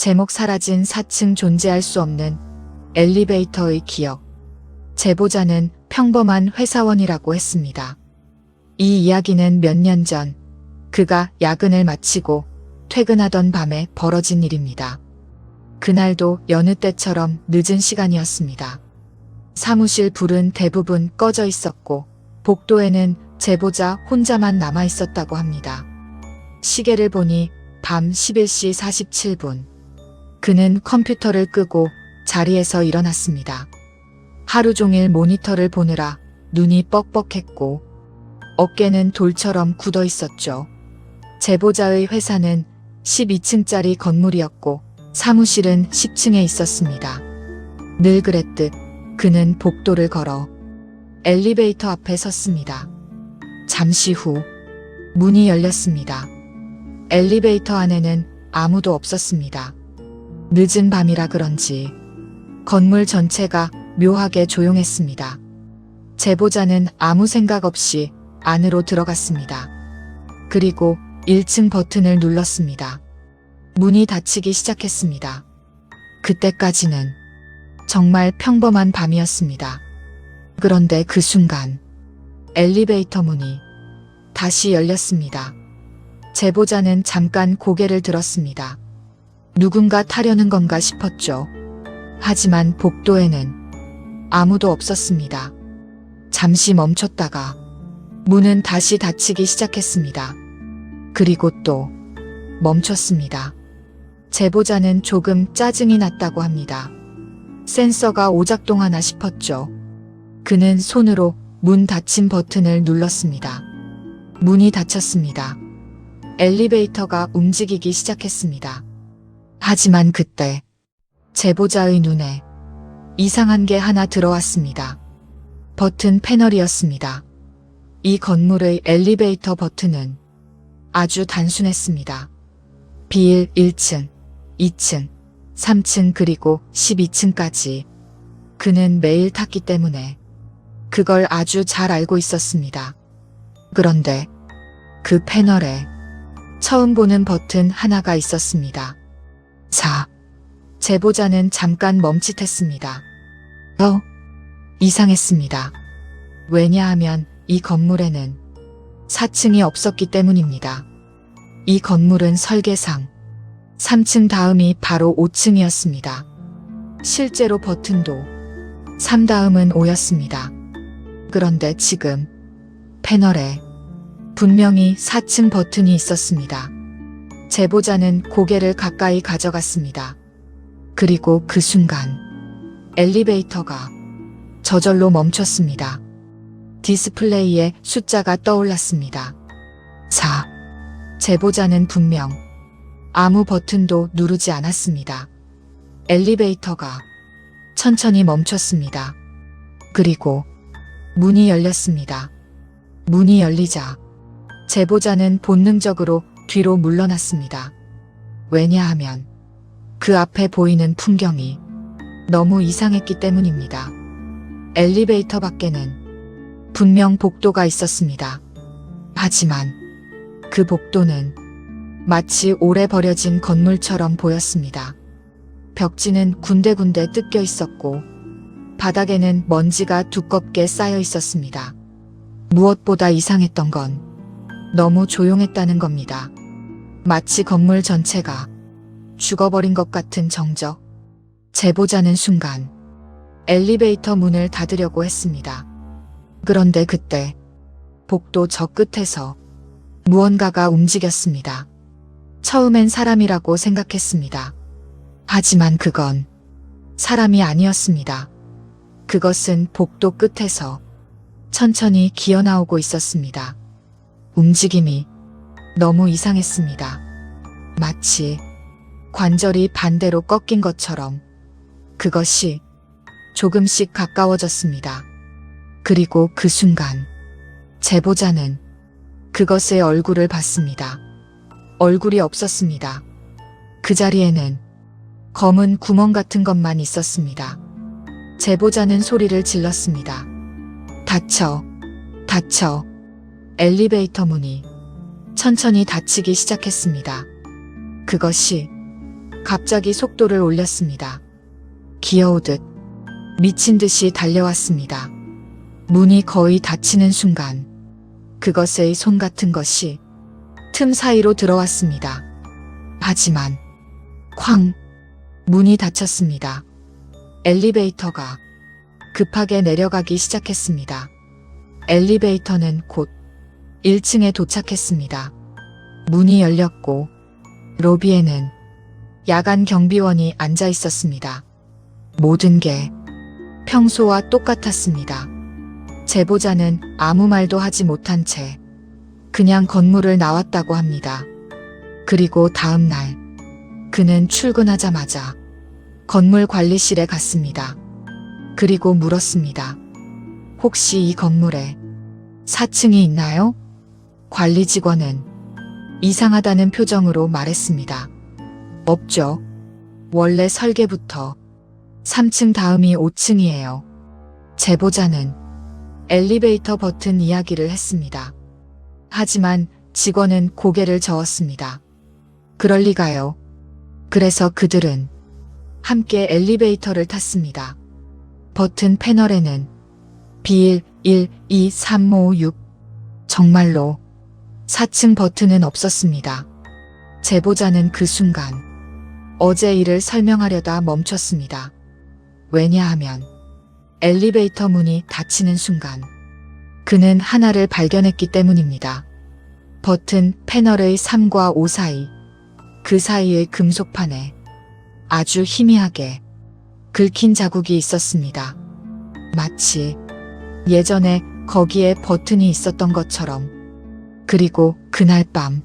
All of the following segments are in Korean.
제목 사라진 4층 존재할 수 없는 엘리베이터의 기억. 제보자는 평범한 회사원이라고 했습니다. 이 이야기는 몇 년 전 그가 야근을 마치고 퇴근하던 밤에 벌어진 일입니다. 그날도 여느 때처럼 늦은 시간이었습니다. 사무실 불은 대부분 꺼져 있었고 복도에는 제보자 혼자만 남아 있었다고 합니다. 시계를 보니 밤 11시 47분. 그는 컴퓨터를 끄고 자리에서 일어났습니다. 하루 종일 모니터를 보느라 눈이 뻑뻑했고 어깨는 돌처럼 굳어 있었죠. 제보자의 회사는 12층짜리 건물이었고 사무실은 10층에 있었습니다. 늘 그랬듯 그는 복도를 걸어 엘리베이터 앞에 섰습니다. 잠시 후 문이 열렸습니다. 엘리베이터 안에는 아무도 없었습니다. 늦은 밤이라 그런지 건물 전체가 묘하게 조용했습니다. 제보자는 아무 생각 없이 안으로 들어갔습니다. 그리고 1층 버튼을 눌렀습니다. 문이 닫히기 시작했습니다. 그때까지는 정말 평범한 밤이었습니다. 그런데 그 순간 엘리베이터 문이 다시 열렸습니다. 제보자는 잠깐 고개를 들었습니다. 누군가 타려는 건가 싶었죠. 하지만 복도에는 아무도 없었습니다. 잠시 멈췄다가 문은 다시 닫히기 시작했습니다. 그리고 또 멈췄습니다. 제보자는 조금 짜증이 났다고 합니다. 센서가 오작동하나 싶었죠. 그는 손으로 문 닫힌 버튼을 눌렀습니다. 문이 닫혔습니다. 엘리베이터가 움직이기 시작했습니다. 하지만 그때 제보자의 눈에 이상한 게 하나 들어왔습니다. 버튼 패널이었습니다. 이 건물의 엘리베이터 버튼은 아주 단순했습니다. B1 1층, 2층, 3층 그리고 12층까지. 그는 매일 탔기 때문에 그걸 아주 잘 알고 있었습니다. 그런데 그 패널에 처음 보는 버튼 하나가 있었습니다. 4. 제보자는 잠깐 멈칫했습니다. 이상했습니다. 왜냐하면 이 건물에는 4층이 없었기 때문입니다. 이 건물은 설계상 3층 다음이 바로 5층이었습니다. 실제로 버튼도 3 다음은 5였습니다. 그런데 지금 패널에 분명히 4층 버튼이 있었습니다. 제보자는 고개를 가까이 가져갔습니다. 그리고 그 순간 엘리베이터가 저절로 멈췄습니다. 디스플레이에 숫자가 떠올랐습니다. 4. 제보자는 분명 아무 버튼도 누르지 않았습니다. 엘리베이터가 천천히 멈췄습니다. 그리고 문이 열렸습니다. 문이 열리자 제보자는 본능적으로 뒤로 물러났습니다. 왜냐하면 그 앞에 보이는 풍경이 너무 이상했기 때문입니다. 엘리베이터 밖에는 분명 복도가 있었습니다. 하지만 그 복도는 마치 오래 버려진 건물처럼 보였습니다. 벽지는 군데군데 뜯겨 있었고 바닥에는 먼지가 두껍게 쌓여 있었습니다. 무엇보다 이상했던 건 너무 조용했다는 겁니다. 마치 건물 전체가 죽어버린 것 같은 정적. 제보자는 순간 엘리베이터 문을 닫으려고 했습니다. 그런데 그때 복도 저 끝에서 무언가가 움직였습니다. 처음엔 사람이라고 생각했습니다. 하지만 그건 사람이 아니었습니다. 그것은 복도 끝에서 천천히 기어나오고 있었습니다. 움직임이 너무 이상했습니다. 마치 관절이 반대로 꺾인 것처럼. 그것이 조금씩 가까워졌습니다. 그리고 그 순간 제보자는 그것의 얼굴을 봤습니다. 얼굴이 없었습니다. 그 자리에는 검은 구멍 같은 것만 있었습니다. 제보자는 소리를 질렀습니다. 닫혀, 닫혀. 엘리베이터 문이 천천히 닫히기 시작했습니다. 그것이 갑자기 속도를 올렸습니다. 기어오듯 미친 듯이 달려왔습니다. 문이 거의 닫히는 순간 그것의 손 같은 것이 틈 사이로 들어왔습니다. 하지만 쾅! 문이 닫혔습니다. 엘리베이터가 급하게 내려가기 시작했습니다. 엘리베이터는 곧 1층에 도착했습니다. 문이 열렸고 로비에는 야간 경비원이 앉아 있었습니다. 모든 게 평소와 똑같았습니다. 제보자는 아무 말도 하지 못한 채 그냥 건물을 나왔다고 합니다. 그리고 다음 날 그는 출근하자마자 건물 관리실에 갔습니다. 그리고 물었습니다. 혹시 이 건물에 4층이 있나요? 관리 직원은 이상하다는 표정으로 말했습니다. 없죠. 원래 설계부터 3층 다음이 5층이에요. 제보자는 엘리베이터 버튼 이야기를 했습니다. 하지만 직원은 고개를 저었습니다. 그럴 리가요. 그래서 그들은 함께 엘리베이터를 탔습니다. 버튼 패널에는 B1, 1, 2, 3, 5, 6 정말로 4층 버튼은 없었습니다. 제보자는 그 순간 어제 일을 설명하려다 멈췄습니다. 왜냐하면 엘리베이터 문이 닫히는 순간 그는 하나를 발견했기 때문입니다. 버튼 패널의 3과 5 사이, 그 사이의 금속판에 아주 희미하게 긁힌 자국이 있었습니다. 마치 예전에 거기에 버튼이 있었던 것처럼. 그리고 그날 밤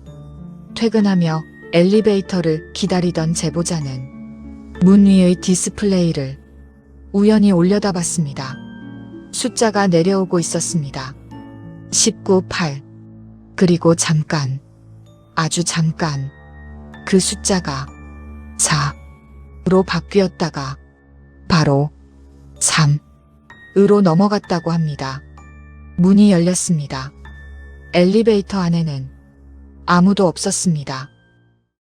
퇴근하며 엘리베이터를 기다리던 제보자는 문 위의 디스플레이를 우연히 올려다봤습니다. 숫자가 내려오고 있었습니다. 19, 8. 그리고 잠깐, 아주 잠깐 그 숫자가 4로 바뀌었다가 바로 3으로 넘어갔다고 합니다. 문이 열렸습니다. 엘리베이터 안에는 아무도 없었습니다.